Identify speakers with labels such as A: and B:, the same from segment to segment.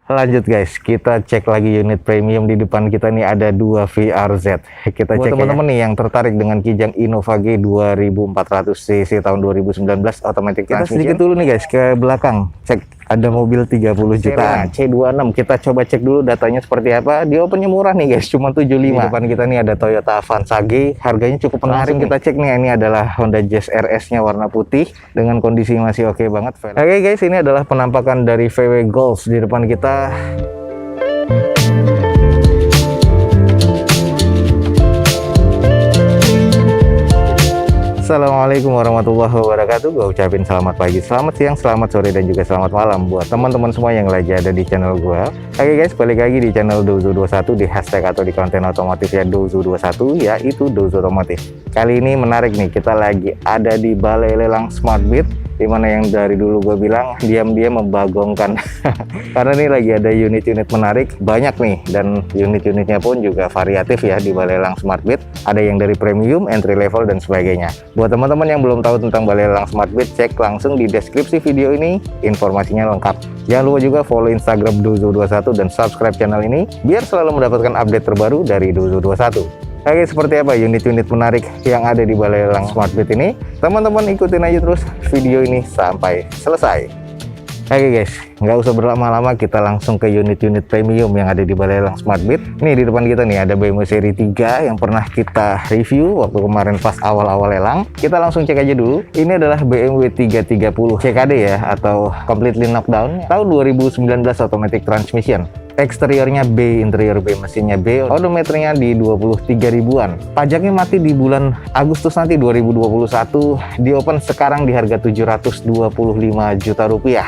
A: Lanjut guys, kita cek lagi unit premium. Di depan kita nih ada dua VRZ. Kita cek teman-teman nih yang tertarik dengan Kijang Innova G 2400 cc tahun 2019 automatic transmission. Kita sedikit dulu nih guys ke belakang, cek ada mobil 30 jutaan C26. Kita coba cek dulu datanya seperti apa. Di opennya murah nih guys, cuma 75. Di depan kita nih ada Toyota Avanza G, harganya cukup menarik. Kita cek nih, ini adalah Honda Jazz RS nya warna putih dengan kondisi masih oke banget. Oke guys, ini adalah penampakan dari VW Golf di depan kita. Assalamualaikum warahmatullahi wabarakatuh. Gue ucapin selamat pagi, selamat siang, selamat sore, dan juga selamat malam buat teman-teman semua yang lagi ada di channel gue. Oke guys, balik lagi di channel Dozo21, di hashtag atau di konten otomotif ya Dozo21, yaitu Dozo Otomotif. Kali ini menarik nih, kita lagi ada di Balai Lelang Smartbit, dimana yang dari dulu gue bilang diam-diam membagongkan karena ini lagi ada unit-unit menarik banyak nih, dan unit-unitnya pun juga variatif ya di Balai Lelang Smartbit. Ada yang dari premium, entry level, dan sebagainya. Buat teman-teman yang belum tahu tentang Balai Lelang Smartbit, cek langsung di deskripsi video ini, informasinya lengkap. Jangan lupa juga follow Instagram Dozo21 dan subscribe channel ini biar selalu mendapatkan update terbaru dari Dozo21. Oke, seperti apa unit-unit menarik yang ada di Balai Lelang Smartbit ini? Teman-teman ikutin aja terus video ini sampai selesai. Oke guys, nggak usah berlama-lama, kita langsung ke unit-unit premium yang ada di Balai Lelang Smartbit. Nih di depan kita nih ada BMW seri 3 yang pernah kita review waktu kemarin pas awal-awal lelang. Kita langsung cek aja dulu. Ini adalah BMW 330 CKD ya, atau completely knockdown, tahun 2019 automatic transmission. Eksteriornya B, interior B, mesinnya B, odometernya di 23 ribuan. Pajaknya mati di bulan Agustus nanti 2021. Di open sekarang di harga 725 juta rupiah.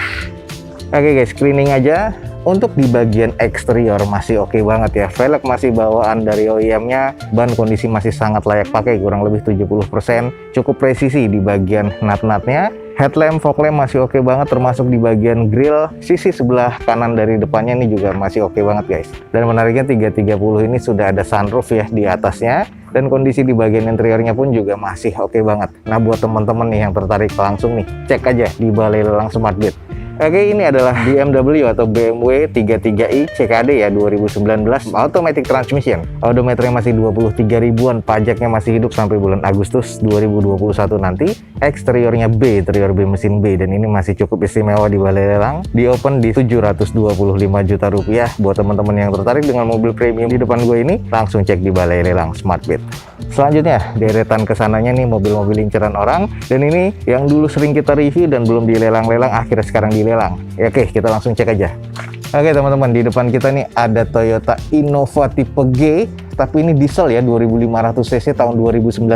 A: Oke guys, screening aja. Untuk di bagian eksterior masih oke banget ya. Velg masih bawaan dari OEM-nya. Ban kondisi masih sangat layak pakai, kurang lebih 70%. Cukup presisi di bagian nut-nutnya. Headlamp, fog lamp masih oke banget, termasuk di bagian grill. Sisi sebelah kanan dari depannya ini juga masih oke banget guys. Dan menariknya 330 ini sudah ada sunroof ya di atasnya. Dan kondisi di bagian interiornya pun juga masih oke banget. Nah buat teman-teman nih yang tertarik, langsung nih cek aja di Balai Lelang Smartbit. Oke, ini adalah BMW atau BMW 33i CKD ya 2019 automatic transmission. Odometernya masih 23 ribuan, pajaknya masih hidup sampai bulan Agustus 2021 nanti. Eksteriornya B, interior B, mesin B, dan ini masih cukup istimewa di Balai Lelang. Di open di 725 juta rupiah. Buat teman-teman yang tertarik dengan mobil premium di depan gue ini, langsung cek di Balai Lelang Smartbit. Selanjutnya, deretan kesananya nih mobil-mobil inceran orang, dan ini yang dulu sering kita review dan belum dilelang-lelang, akhirnya sekarang dilelang. Ya, oke, kita langsung cek aja. Oke teman-teman, di depan kita nih ada Toyota Innova tipe G, tapi ini diesel ya, 2500 cc tahun 2019.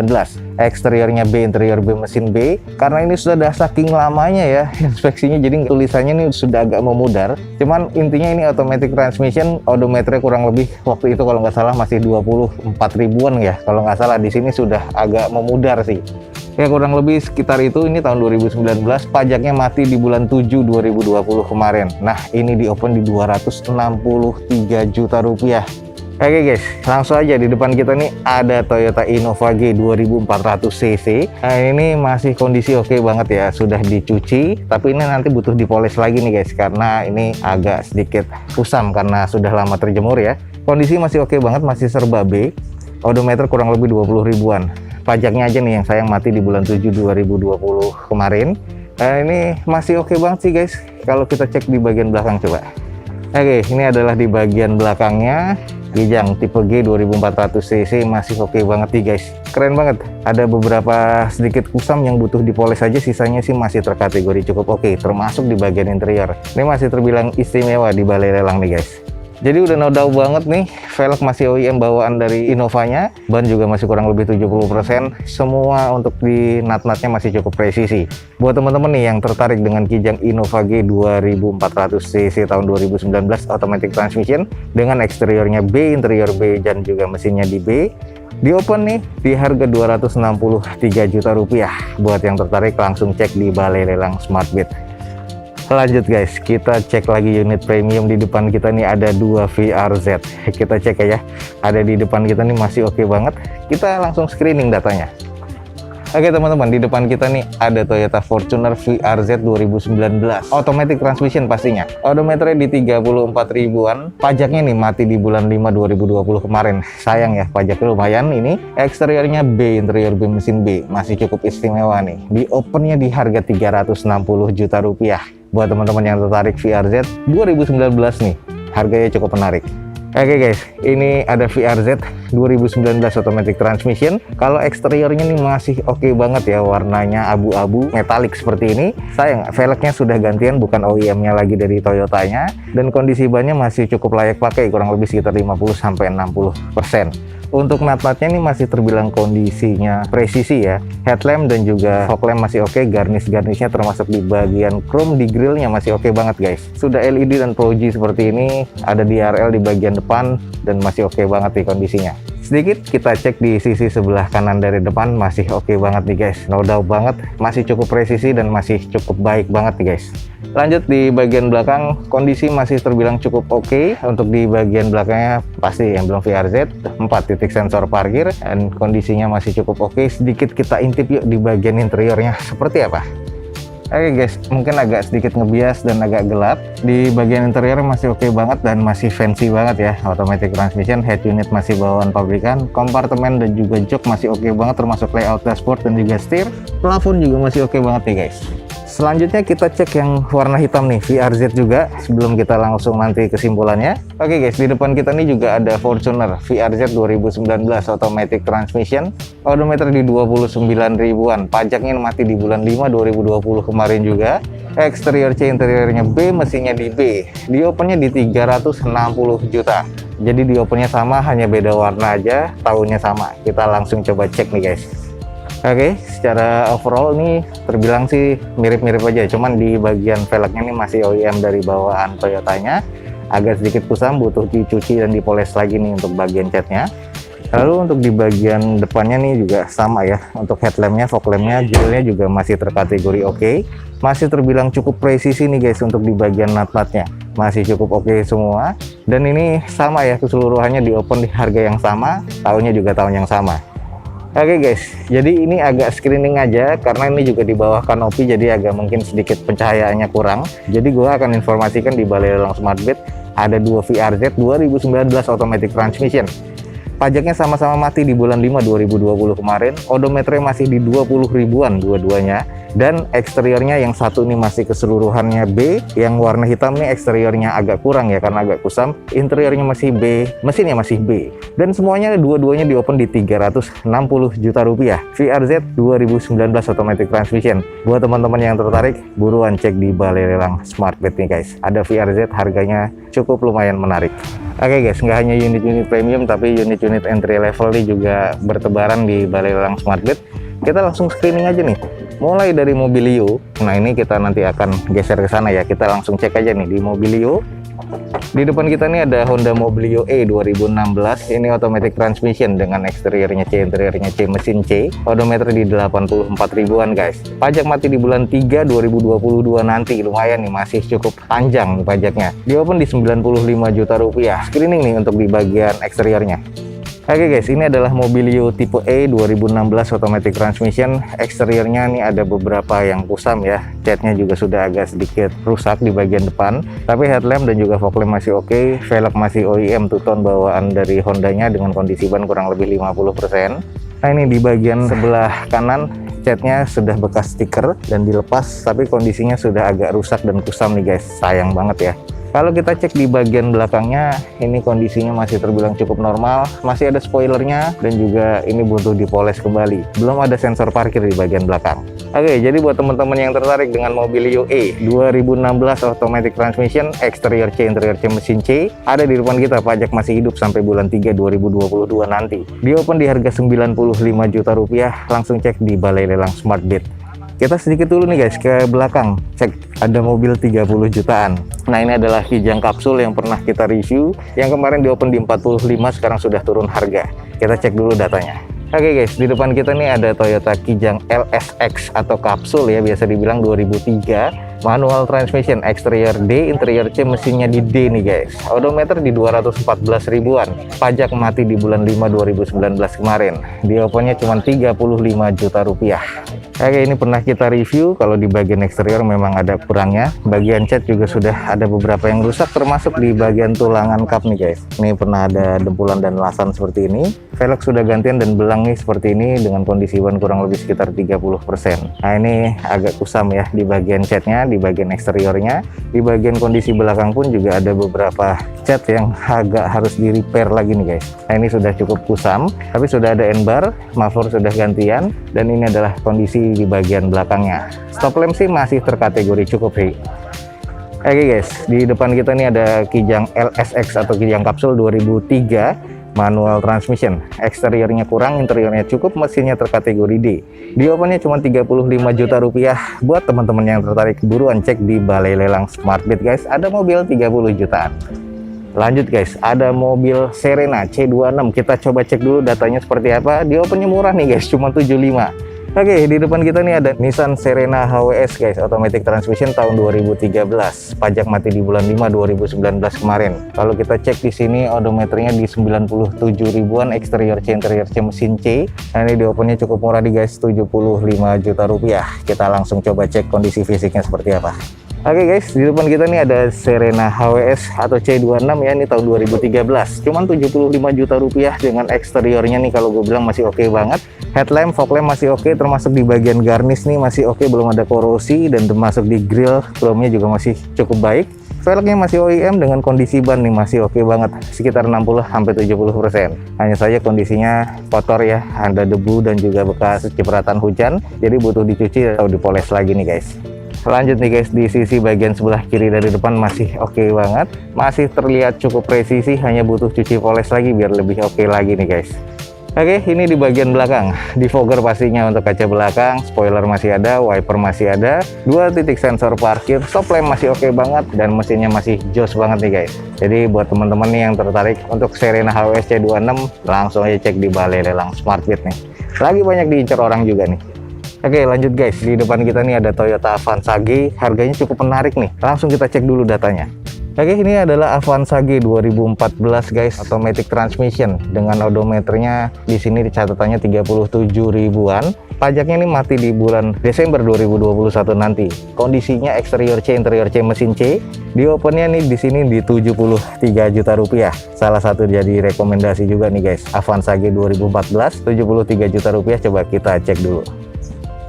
A: Eksteriornya B, interior B, mesin B. Karena ini sudah saking lamanya ya inspeksinya, jadi tulisannya ini sudah agak memudar. Cuman intinya ini automatic transmission, odometernya kurang lebih waktu itu kalau nggak salah masih 24 ribuan ya. Kalau nggak salah di sini sudah agak memudar sih. Ya kurang lebih sekitar itu. Ini tahun 2019, pajaknya mati di bulan 7 2020 kemarin. Nah ini di open di 263 juta rupiah. Oke guys, langsung aja di depan kita nih ada Toyota Innova G 2400 cc. Nah ini masih kondisi oke banget ya, sudah dicuci, tapi ini nanti butuh dipoles lagi nih guys, karena ini agak sedikit kusam karena sudah lama terjemur ya. Kondisi masih oke banget, masih serba B. Odometer kurang lebih 20 ribuan. Pajaknya aja nih yang sayang mati di bulan 7 2020 kemarin. Ini masih oke banget sih guys. Kalau kita cek di bagian belakang coba. Oke, ini adalah di bagian belakangnya. Kijang tipe G 2400 cc masih oke banget nih guys. Keren banget. Ada beberapa sedikit kusam yang butuh dipoles aja, sisanya sih masih terkategori cukup oke, termasuk di bagian interior. Ini masih terbilang istimewa di Balai Lelang nih guys. Jadi udah no doubt banget nih, velg masih OEM bawaan dari Innovanya, ban juga masih kurang lebih 70%, semua untuk di nut-nutnya masih cukup presisi. Buat teman-teman nih yang tertarik dengan Kijang Innova G 2400 cc tahun 2019 automatic transmission dengan eksteriornya B, interior B, dan juga mesinnya di B, di open nih di harga 263 juta rupiah. Buat yang tertarik langsung cek di Balai Lelang Smartbit. Lanjut guys, kita cek lagi unit premium. Di depan kita nih ada dua VRZ. Kita cek aja, ada di depan kita nih masih oke banget. Kita langsung screening datanya. Oke teman-teman, di depan kita nih ada Toyota Fortuner VRZ 2019 automatic transmission pastinya. Odometernya di 34 ribuan. Pajaknya nih mati di bulan 5 2020 kemarin. Sayang ya, pajaknya lumayan ini. Eksteriornya B, interior B mesin B. Masih cukup istimewa nih. Di opennya di harga 360 juta rupiah. Buat teman-teman yang tertarik VRZ 2019 nih, harganya cukup menarik. Oke guys, ini ada VRZ 2019 automatic transmission. Kalau eksteriornya nih masih oke banget ya, warnanya abu-abu metalik seperti ini. Sayang, velgnya sudah gantian, bukan OEM-nya lagi dari Toyotanya. Dan kondisi bannya masih cukup layak pakai, kurang lebih sekitar 50-60%. Untuk nat-natnya ini masih terbilang kondisinya presisi ya. Headlamp dan juga fog lamp masih oke. Garnish-garnishnya termasuk di bagian chrome di grillnya masih oke banget guys. Sudah LED dan Proji seperti ini. Ada DRL di bagian depan dan masih oke banget nih kondisinya. Sedikit kita cek di sisi sebelah kanan dari depan, masih oke banget nih guys. No doubt banget, masih cukup presisi dan masih cukup baik banget nih guys. Lanjut di bagian belakang, kondisi masih terbilang cukup oke. Untuk di bagian belakangnya pasti emblem VRZ, 4 titik sensor parkir, dan kondisinya masih cukup oke. Sedikit kita intip yuk di bagian interiornya seperti apa. Oke guys, mungkin agak sedikit ngebias dan agak gelap. Di bagian interior masih oke banget dan masih fancy banget ya. Automatic transmission, head unit masih bawaan pabrikan, kompartemen dan juga jok masih oke banget, termasuk layout dashboard dan juga setir. Plafon juga masih oke banget nih guys. Selanjutnya kita cek yang warna hitam nih, VRZ juga, sebelum kita langsung nanti kesimpulannya. Oke guys, di depan kita nih juga ada Fortuner VRZ 2019 automatic transmission. Odometer di 29 ribuan. Pajaknya mati di bulan 5 2020 kemarin juga. Eksterior C, interiornya B, mesinnya di B. Di opennya di 360 juta. Jadi di opennya sama, hanya beda warna aja, tahunnya sama. Kita langsung coba cek nih guys. Oke, secara overall nih terbilang sih mirip-mirip aja, cuman di bagian velgnya nih masih OEM dari bawaan Toyotanya. Agak sedikit kusam, butuh dicuci dan dipoles lagi nih untuk bagian catnya. Lalu untuk di bagian depannya nih juga sama ya. Untuk headlampnya, fog lampnya, grillnya juga masih terkategori oke. Masih terbilang cukup presisi nih guys untuk di bagian nut-nutnya. Masih cukup oke semua. Dan ini sama ya, keseluruhannya di open di harga yang sama, tahunnya juga tahun yang sama. Oke guys, jadi ini agak screening aja karena ini juga di bawah kanopi, jadi agak mungkin sedikit pencahayaannya kurang. Jadi gua akan informasikan di Balai Lelang Smartbit ada 2 VRZ 2019 automatic transmission. Pajaknya sama-sama mati di bulan 5 2020 kemarin. Odometernya masih di 20 ribuan dua-duanya. Dan eksteriornya yang satu ini masih keseluruhannya B, yang warna hitam nih eksteriornya agak kurang ya karena agak kusam. Interiornya masih B, mesinnya masih B. Dan semuanya dua-duanya di open di 360 juta rupiah. VRZ 2019 automatic transmission. Buat teman-teman yang tertarik, buruan cek di Balai Lelang Smartbit nih guys. Ada VRZ, harganya cukup lumayan menarik. Oke guys, nggak hanya unit-unit premium tapi unit-unit entry level nih juga bertebaran di Balai Lelang Smartbit. Kita langsung screening aja nih. Mulai dari Mobilio. Nah, ini kita nanti akan geser ke sana ya. Kita langsung cek aja nih di Mobilio. Di depan kita nih ada Honda Mobilio E 2016. Ini automatic transmission dengan eksteriornya C, interiornya C, mesin C. Odometer di 84 ribuan guys. Pajak mati di bulan 3 2022 nanti. Lumayan nih, masih cukup panjang nih pajaknya. Di open di 95 juta rupiah. Screening nih untuk di bagian eksteriornya. Oke guys, ini adalah Mobilio tipe E 2016 automatic transmission. Eksteriornya nih ada beberapa yang kusam ya. Catnya juga sudah agak sedikit rusak di bagian depan. Tapi headlamp dan juga fog lamp masih oke. Velg masih OEM two-tone bawaan dari Hondanya dengan kondisi ban kurang lebih 50%. Nah, ini di bagian sebelah kanan catnya sudah bekas stiker dan dilepas, tapi kondisinya sudah agak rusak dan kusam nih guys. Sayang banget ya. Kalau kita cek di bagian belakangnya, ini kondisinya masih terbilang cukup normal. Masih ada spoilernya dan juga ini butuh dipoles kembali. Belum ada sensor parkir di bagian belakang. Oke, jadi buat teman-teman yang tertarik dengan Mobilio E 2016 automatic transmission, eksterior C, interior C, mesin C, ada di depan kita. Pajak masih hidup sampai bulan 3 2022 nanti. Di open di harga 95 juta rupiah. Langsung cek di Balai Lelang Smartbit. Kita sedikit dulu nih guys ke belakang, cek ada mobil 30 jutaan. Nah, ini adalah Kijang kapsul yang pernah kita review, yang kemarin di open di 45, sekarang sudah turun harga. Kita cek dulu datanya. Oke guys, di depan kita nih ada Toyota Kijang LSX atau kapsul ya, biasa dibilang 2003. Manual transmission, eksterior D, interior C, mesinnya di D nih guys. Odometer di 214 ribuan. Pajak mati di bulan 5 2019 kemarin. Di opennya cuma 35 juta rupiah. Oke, ini pernah kita review. Kalau di bagian eksterior memang ada kurangnya. Bagian cat juga sudah ada beberapa yang rusak, termasuk di bagian tulangan kap nih guys. Ini pernah ada dempulan dan lasan seperti ini. Velg sudah gantian dan belang nih seperti ini dengan kondisi ban kurang lebih sekitar 30%. Nah, ini agak kusam ya di bagian catnya, di bagian eksteriornya. Di bagian kondisi belakang pun juga ada beberapa cat yang agak harus di repair lagi nih guys. Nah, ini sudah cukup kusam, tapi sudah ada N-bar, muffler sudah gantian, dan ini adalah kondisi di bagian belakangnya. Stop lamp sih masih terkategori cukup sih. Oke guys, di depan kita nih ada Kijang LSX atau Kijang kapsul 2003 manual transmission. Eksteriornya kurang, interiornya cukup, mesinnya terkategori D. Di opennya cuma 35 juta rupiah. Buat teman-teman yang tertarik, buruan cek di Balai Lelang Smartbit guys. Ada mobil 30 jutaan. Lanjut guys, ada mobil Serena C26. Kita coba cek dulu datanya seperti apa. Di opennya murah nih guys, cuma 75. Oke, di depan kita nih ada Nissan Serena HWS guys, automatic transmission tahun 2013. Pajak mati di bulan 5 2019 kemarin. Kalau kita cek di sini odometernya di 97 ribuan, eksterior C, interior C, mesin C. Nah, ini di opennya cukup murah nih guys, 75 juta rupiah. Kita langsung coba cek kondisi fisiknya seperti apa. Oke guys, di depan kita nih ada Serena HWS atau C26 ya, ini tahun 2013. Cuman 75 juta rupiah dengan eksteriornya nih kalau gue bilang masih oke banget. Headlamp, fog lamp masih oke, termasuk di bagian garnish nih masih oke, belum ada korosi, dan termasuk di grill chrome-nya juga masih cukup baik. Velgnya masih OEM dengan kondisi ban nih masih oke banget, sekitar 60-70%. Hanya saja kondisinya kotor ya, ada debu dan juga bekas cipratan hujan, jadi butuh dicuci atau dipoles lagi nih guys. Lanjut nih guys, di sisi bagian sebelah kiri dari depan masih oke banget, masih terlihat cukup presisi, hanya butuh cuci poles lagi biar lebih oke lagi nih guys. Oke, ini di bagian belakang, defogger pastinya untuk kaca belakang, spoiler masih ada, wiper masih ada, 2 titik sensor parkir, stop lamp masih oke banget, dan mesinnya masih jos banget nih guys. Jadi buat teman-teman nih yang tertarik untuk Serena HWS C26, langsung aja cek di Balai Lelang Smartbit nih. Lagi banyak diincar orang juga nih. Oke, lanjut guys, di depan kita nih ada Toyota Avanza G, harganya cukup menarik nih. Langsung kita cek dulu datanya. Oke, ini adalah Avanza G 2014 guys, automatic transmission dengan odometernya di sini catatannya 37 ribuan. Pajaknya ini mati di bulan Desember 2021 nanti. Kondisinya eksterior C, interior C, mesin C. Di opennya nih di sini di 73 juta rupiah. Salah satu jadi rekomendasi juga nih guys. Avanza G 2014 73 juta rupiah, coba kita cek dulu.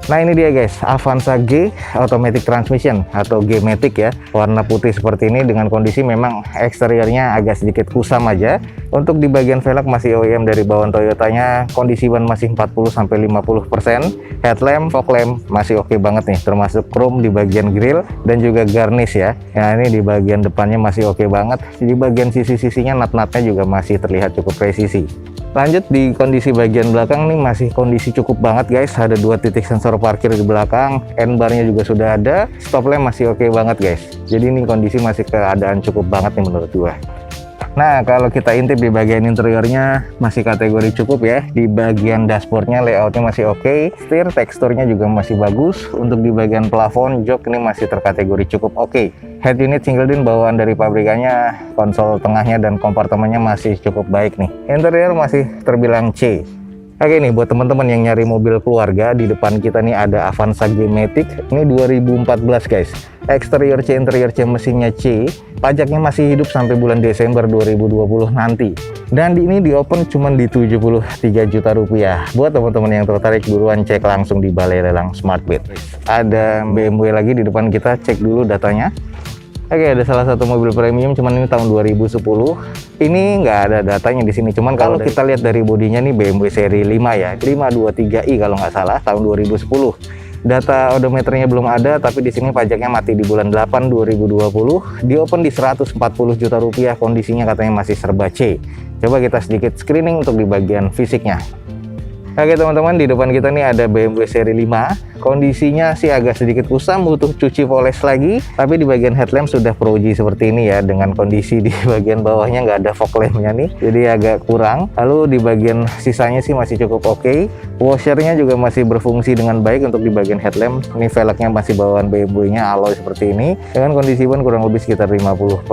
A: Nah, ini dia guys, Avanza G automatic transmission atau G-matic ya, warna putih seperti ini dengan kondisi memang eksteriornya agak sedikit kusam aja. Untuk di bagian velg masih OEM dari bawaan Toyotanya, kondisi ban masih 40-50%, headlamp, fog lamp masih oke banget nih, termasuk chrome di bagian grill dan juga garnish ya. Nah, ini di bagian depannya masih oke banget, di bagian sisi-sisinya nut-nutnya juga masih terlihat cukup presisi. Lanjut di kondisi bagian belakang nih masih kondisi cukup banget guys, ada 2 titik sensor parkir di belakang, N-barnya juga sudah ada, stop lamp masih oke banget guys. Jadi ini kondisi masih keadaan cukup banget nih menurut gua. Nah, kalau kita intip di bagian interiornya masih kategori cukup ya. Di bagian dashboardnya layoutnya masih oke, setir teksturnya juga masih bagus. Untuk di bagian plafon jok ini masih terkategori cukup oke. Head unit single din bawaan dari pabrikannya, konsol tengahnya dan kompartemennya masih cukup baik nih. Interior masih terbilang C. Oke nih, buat teman-teman yang nyari mobil keluarga, di depan kita nih ada Avanza G-matic. Ini 2014 guys. Eksterior C, interior C, mesinnya C. Pajaknya masih hidup sampai bulan Desember 2020 nanti. Dan ini di open cuma di 73 juta rupiah. Buat teman-teman yang tertarik, buruan cek langsung di Balai Lelang Smartbit. Ada BMW lagi di depan kita, cek dulu datanya. Oke, ada salah satu mobil premium, cuman ini tahun 2010. Ini nggak ada datanya di sini. Cuman kalau kita lihat dari bodinya nih BMW seri 5 ya, 523i kalau nggak salah, tahun 2010. Data odometernya belum ada, tapi di sini pajaknya mati di bulan 8 2020. Di open di 140 juta rupiah, kondisinya katanya masih serba C. Coba kita sedikit screening untuk di bagian fisiknya. Oke teman-teman, di depan kita nih ada BMW seri 5. Kondisinya sih agak sedikit kusam, butuh cuci poles lagi. Tapi di bagian headlamp sudah Pro G seperti ini ya, dengan kondisi di bagian bawahnya nggak ada fog lampnya nih, jadi agak kurang. Lalu di bagian sisanya sih masih cukup oke. Washernya juga masih berfungsi dengan baik untuk di bagian headlamp. Ini velgnya masih bawaan BMW-nya alloy seperti ini, dengan kondisi ban kurang lebih sekitar 50%.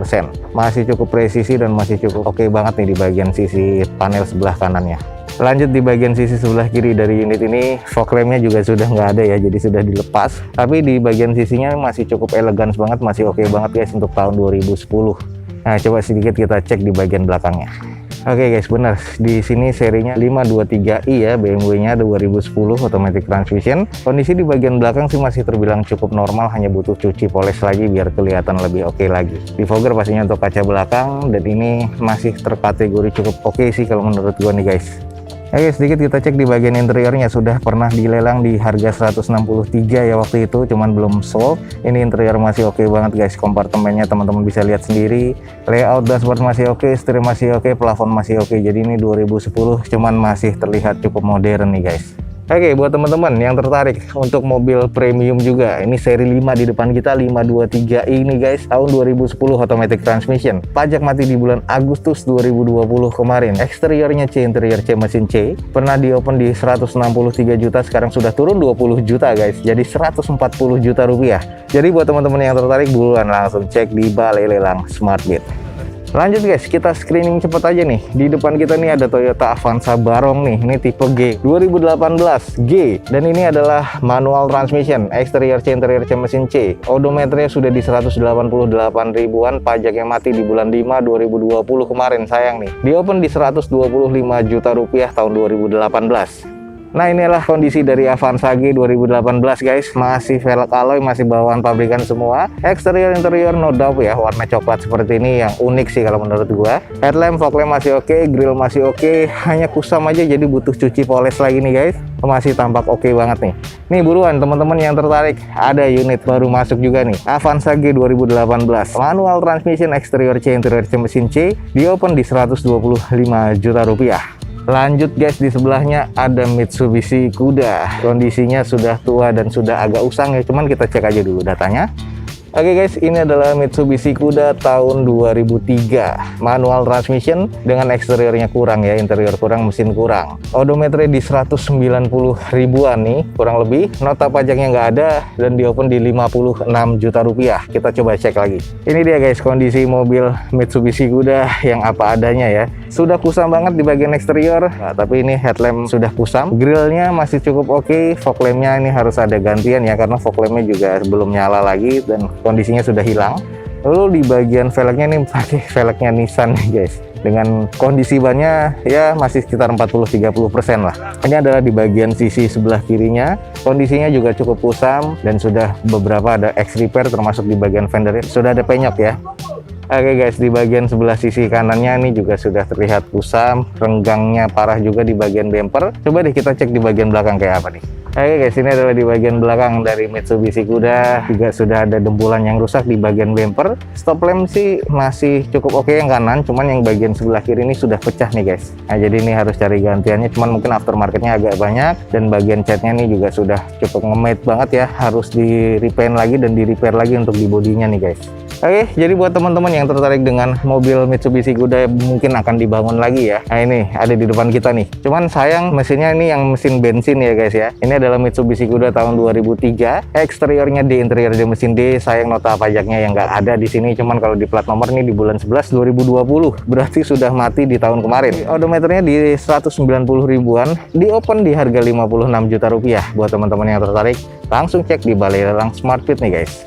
A: Masih cukup presisi dan masih cukup oke banget nih di bagian sisi panel sebelah kanannya. Lanjut di bagian sisi sebelah kiri dari unit ini, fog lampnya juga sudah nggak ada ya, jadi sudah dilepas. Tapi di bagian sisinya masih cukup elegan banget, masih oke banget guys untuk tahun 2010. Nah, coba sedikit kita cek di bagian belakangnya. Oke guys, benar. Di sini serinya 523i ya, BMW-nya 2010 automatic transmission. Kondisi di bagian belakang sih masih terbilang cukup normal, hanya butuh cuci poles lagi biar kelihatan lebih oke lagi. Defogger pastinya untuk kaca belakang, dan ini masih terkategori cukup oke sih kalau menurut gua nih guys. Oke, sedikit kita cek di bagian interiornya. Sudah pernah dilelang di harga 163 ya waktu itu, cuman belum sold. Ini interior masih oke banget guys. Kompartemennya teman-teman bisa lihat sendiri. Layout dashboard masih oke, setir masih oke, plafon masih oke. Jadi ini 2010 cuman masih terlihat cukup modern nih guys. Oke, buat teman-teman yang tertarik untuk mobil premium juga, ini seri 5 di depan kita, 523i ini guys, tahun 2010 automatic transmission. Pajak mati di bulan Agustus 2020 kemarin. Eksteriornya C, interior C, mesin C. Pernah di open di 163 juta, sekarang sudah turun 20 juta guys, jadi 140 juta rupiah. Jadi buat teman-teman yang tertarik, buruan langsung cek di Balai Lelang SmartBit. Lanjut guys, kita screening cepet aja nih. Di depan kita nih ada Toyota Avanza Barong nih, ini tipe G 2018 G, dan ini adalah manual transmission, eksterior C, interior C, mesin C. Odometernya sudah di 188 ribuan, pajaknya mati di bulan 5 2020 kemarin, sayang nih. Di open di 125 juta rupiah tahun 2018. Nah, inilah kondisi dari Avanza G 2018 guys. Masih velg alloy, masih bawaan pabrikan semua. Eksterior interior no doubt ya, warna coklat seperti ini yang unik sih kalau menurut gua. Headlamp, fog lamp masih oke, grill masih oke, hanya kusam aja jadi butuh cuci poles lagi nih guys. Masih tampak oke banget nih. Nih buruan teman-teman yang tertarik, ada unit baru masuk juga nih, Avanza G 2018 manual transmission, eksterior C, interior C, mesin C. Di open di 125 juta rupiah. Lanjut guys, di sebelahnya ada Mitsubishi Kuda. Kondisinya sudah tua dan sudah agak usang ya, cuman kita cek aja dulu datanya. Oke guys, ini adalah Mitsubishi Kuda tahun 2003, manual transmission dengan eksteriornya kurang ya, interior kurang, mesin kurang. Odometernya di 190 ribuan nih, kurang lebih. Nota pajaknya nggak ada dan di open di 56 juta rupiah. Kita coba cek lagi. Ini dia guys, kondisi mobil Mitsubishi Kuda yang apa adanya ya. Sudah kusam banget di bagian eksterior, nah, tapi ini headlamp sudah kusam. Grillnya masih cukup oke, fog lampnya ini harus ada gantian ya, karena fog lampnya juga belum nyala lagi dan kondisinya sudah hilang. Lalu di bagian velgnya nih pakai velgnya Nissan nih guys, dengan kondisi bannya ya masih sekitar 40-30% lah. Ini adalah di bagian sisi sebelah kirinya, kondisinya juga cukup kusam dan sudah beberapa ada X repair, termasuk di bagian fendernya sudah ada penyok ya. Oke guys, di bagian sebelah sisi kanannya ini juga sudah terlihat kusam, renggangnya parah juga di bagian bumper. Coba deh kita cek di bagian belakang kayak apa nih. Oke guys, ini adalah di bagian belakang dari Mitsubishi Kuda, juga sudah ada dempulan yang rusak di bagian bumper. Stop lamp sih masih cukup oke yang kanan, cuman yang bagian sebelah kiri ini sudah pecah nih guys. Nah, jadi ini harus cari gantiannya, cuman mungkin aftermarketnya agak banyak, dan bagian catnya ini juga sudah cukup nge-mate banget ya, harus di repaint lagi dan di repair lagi untuk di bodinya nih guys. Oke, jadi buat teman-teman yang tertarik dengan mobil Mitsubishi Kuda mungkin akan dibangun lagi ya. Nah, ini ada di depan kita nih. Cuman sayang mesinnya ini yang mesin bensin ya guys ya. Ini adalah Mitsubishi Kuda tahun 2003. Eksteriornya D, interior D, mesin D. Sayang nota pajaknya yang nggak ada di sini. Cuman kalau di plat nomor nih di bulan 11 2020. Berarti sudah mati di tahun kemarin. Odometernya di 190 ribuan. Di open di harga 56 juta rupiah. Buat teman-teman yang tertarik, langsung cek di Balai Lelang SmartBit nih guys.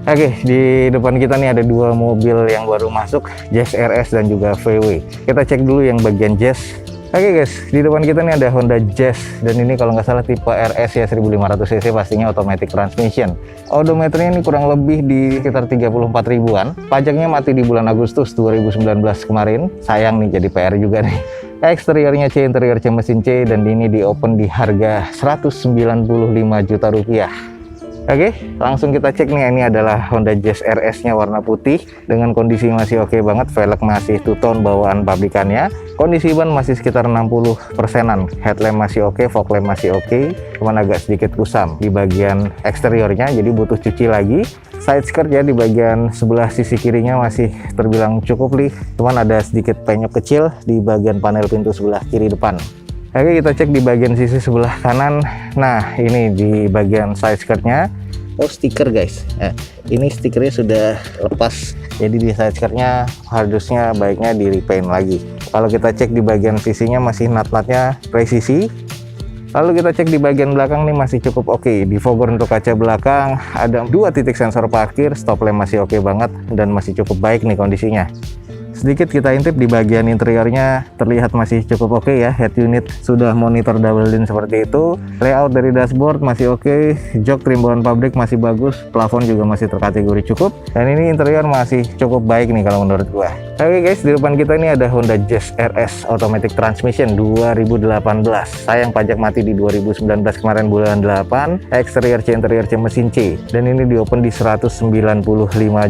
A: Oke, di depan kita nih ada dua mobil yang baru masuk, Jazz RS dan juga VW. Kita cek dulu yang bagian Jazz. Oke guys, di depan kita nih ada Honda Jazz, dan ini kalau nggak salah tipe RS ya, 1500 cc, pastinya automatic transmission. Odometernya ini kurang lebih di sekitar 34 ribuan. Pajaknya mati di bulan Agustus 2019 kemarin. Sayang nih, jadi PR juga nih. Eksteriornya C, interior C, mesin C, dan ini di open di harga 195 juta rupiah. Oke, langsung kita cek nih. Ini adalah Honda Jazz RS nya warna putih dengan kondisi masih oke banget, velg masih two tone bawaan pabrikannya. Kondisi ban masih sekitar 60%-an. Headlamp masih oke, fog lamp masih oke, cuman agak sedikit kusam di bagian eksteriornya, jadi butuh cuci lagi. Side skirt ya di bagian sebelah sisi kirinya masih terbilang cukup nih, cuman ada sedikit penyok kecil di bagian panel pintu sebelah kiri depan. Oke, kita cek di bagian sisi sebelah kanan. Nah, ini di bagian side skirtnya, oh stiker guys, ini stikernya sudah lepas, jadi di side skirtnya harusnya baiknya di repaint lagi. Kalau kita cek di bagian visinya masih nut-nutnya presisi. Lalu kita cek di bagian belakang nih masih cukup oke. Di fogger untuk kaca belakang ada 2 titik sensor parkir, stop lamp masih oke banget dan masih cukup baik nih kondisinya. Sedikit kita intip di bagian interiornya, terlihat masih cukup oke ya. Head unit sudah monitor double din seperti itu. Layout dari dashboard masih oke. Jok trim bawaan pabrik masih bagus. Plafon juga masih terkategori cukup. Dan ini interior masih cukup baik nih kalau menurut gua. Oke guys, di depan kita ini ada Honda Jazz RS Automatic Transmission 2018. Sayang pajak mati di 2019 kemarin bulan 8. Exterior C, interior C, mesin C. Dan ini di open di 195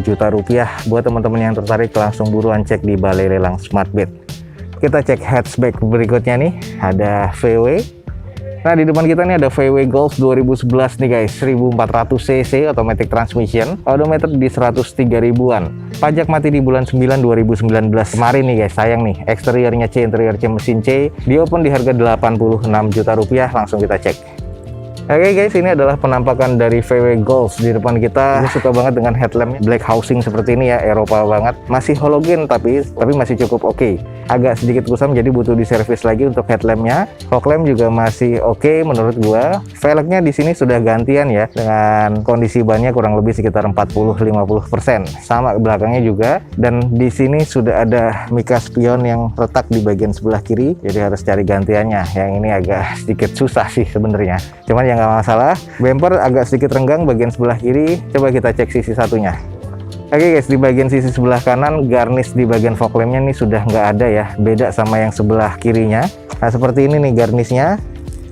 A: juta rupiah. Buat teman-teman yang tertarik langsung buruan cek di Balai Lelang Smartbit. Kita cek hatchback berikutnya nih, ada VW. Nah, di depan kita nih ada VW Golf 2011 nih guys, 1400 cc automatic transmission, odometer di 103 ribuan. Pajak mati di bulan 9 2019 kemarin nih guys. Sayang nih, eksteriornya C, interior C, mesin C, di open di harga 86 juta rupiah. Langsung kita cek. Oke guys, ini adalah penampakan dari VW Golf di depan kita. Gue suka banget dengan headlampnya, black housing seperti ini ya, Eropa banget. Masih halogen tapi masih cukup oke. Agak sedikit kusam jadi butuh diservis lagi untuk headlampnya. Fog lamp juga masih oke menurut gua. Velgnya di sini sudah gantian ya, dengan kondisi bannya kurang lebih sekitar 40-50%. Sama belakangnya juga. Dan di sini sudah ada mica spion yang retak di bagian sebelah kiri, jadi harus cari gantiannya. Yang ini agak sedikit susah sih sebenarnya. Cuman ya nggak masalah. Bumper agak sedikit renggang bagian sebelah kiri. Coba kita cek sisi satunya. Oke guys, di bagian sisi sebelah kanan, garnish di bagian fog lampnya nih sudah nggak ada ya, beda sama yang sebelah kirinya. Nah seperti ini nih garnishnya.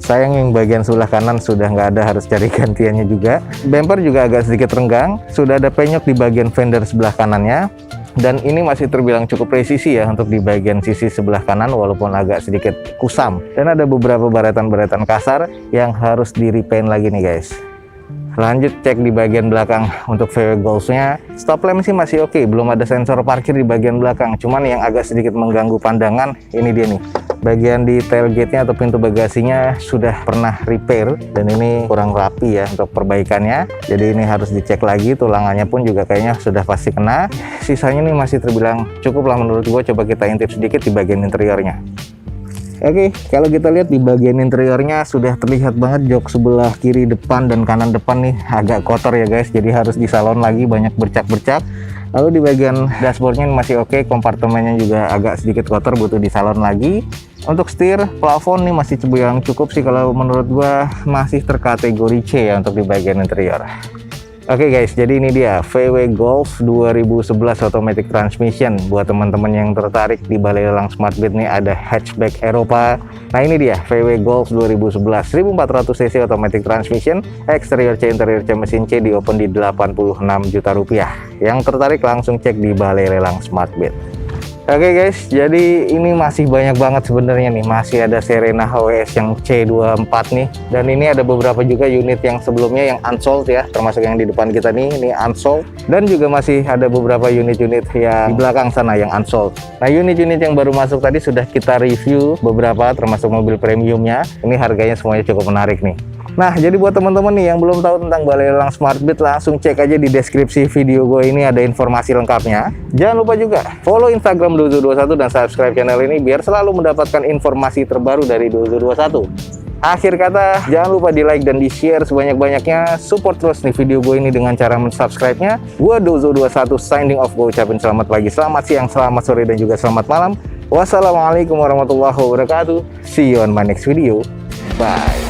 A: Sayang yang bagian sebelah kanan sudah nggak ada, harus cari gantiannya juga. Bumper juga agak sedikit renggang, sudah ada penyok di bagian fender sebelah kanannya. Dan ini masih terbilang cukup presisi ya untuk di bagian sisi sebelah kanan, walaupun agak sedikit kusam. Dan ada beberapa baretan-baretan kasar yang harus di repaint lagi nih guys. Lanjut cek di bagian belakang untuk VW Golf-nya. Stop lamp sih masih oke, belum ada sensor parkir di bagian belakang. Cuman yang agak sedikit mengganggu pandangan, ini dia nih. Bagian di tailgate-nya atau pintu bagasinya sudah pernah repair. Dan ini kurang rapi ya untuk perbaikannya. Jadi ini harus dicek lagi, tulangannya pun juga kayaknya sudah pasti kena. Sisanya nih masih terbilang cukup lah menurut gue. Coba kita intip sedikit di bagian interiornya. Oke, kalau kita lihat di bagian interiornya sudah terlihat banget jok sebelah kiri depan dan kanan depan nih agak kotor ya guys, jadi harus disalon lagi, banyak bercak-bercak. Lalu di bagian dashboardnya masih oke, kompartemennya juga agak sedikit kotor, butuh disalon lagi. Untuk setir, plafon nih masih yang cukup sih, kalau menurut gua masih terkategori C ya untuk di bagian interior. Oke guys, jadi ini dia VW Golf 2011 Automatic Transmission. Buat teman-teman yang tertarik di Balai Lelang Smartbit nih ada hatchback Eropa. Nah ini dia VW Golf 2011 1400 cc Automatic Transmission, eksterior C, interior C, mesin C, di open di 86 juta rupiah. Yang tertarik langsung cek di Balai Lelang Smartbit. Oke guys, jadi ini masih banyak banget sebenarnya nih. Masih ada Serena HWS yang C24 nih. Dan ini ada beberapa juga unit yang sebelumnya yang unsold ya, termasuk yang di depan kita nih, ini unsold. Dan juga masih ada beberapa unit-unit yang di belakang sana yang unsold. Nah unit-unit yang baru masuk tadi sudah kita review beberapa, termasuk mobil premiumnya. Ini harganya semuanya cukup menarik nih. Nah, jadi buat teman-teman nih yang belum tahu tentang Balai Lelang Smartbit, langsung cek aja di deskripsi video gue ini, ada informasi lengkapnya. Jangan lupa juga follow Instagram Dozo21 dan subscribe channel ini biar selalu mendapatkan informasi terbaru dari Dozo21. Akhir kata, jangan lupa di like dan di share sebanyak-banyaknya. Support terus nih video gue ini dengan cara mensubscribe-nya. Gue Dozo21 signing off, gue ucapin selamat pagi, selamat siang, selamat sore, dan juga selamat malam. Wassalamualaikum warahmatullahi wabarakatuh. See you on my next video. Bye.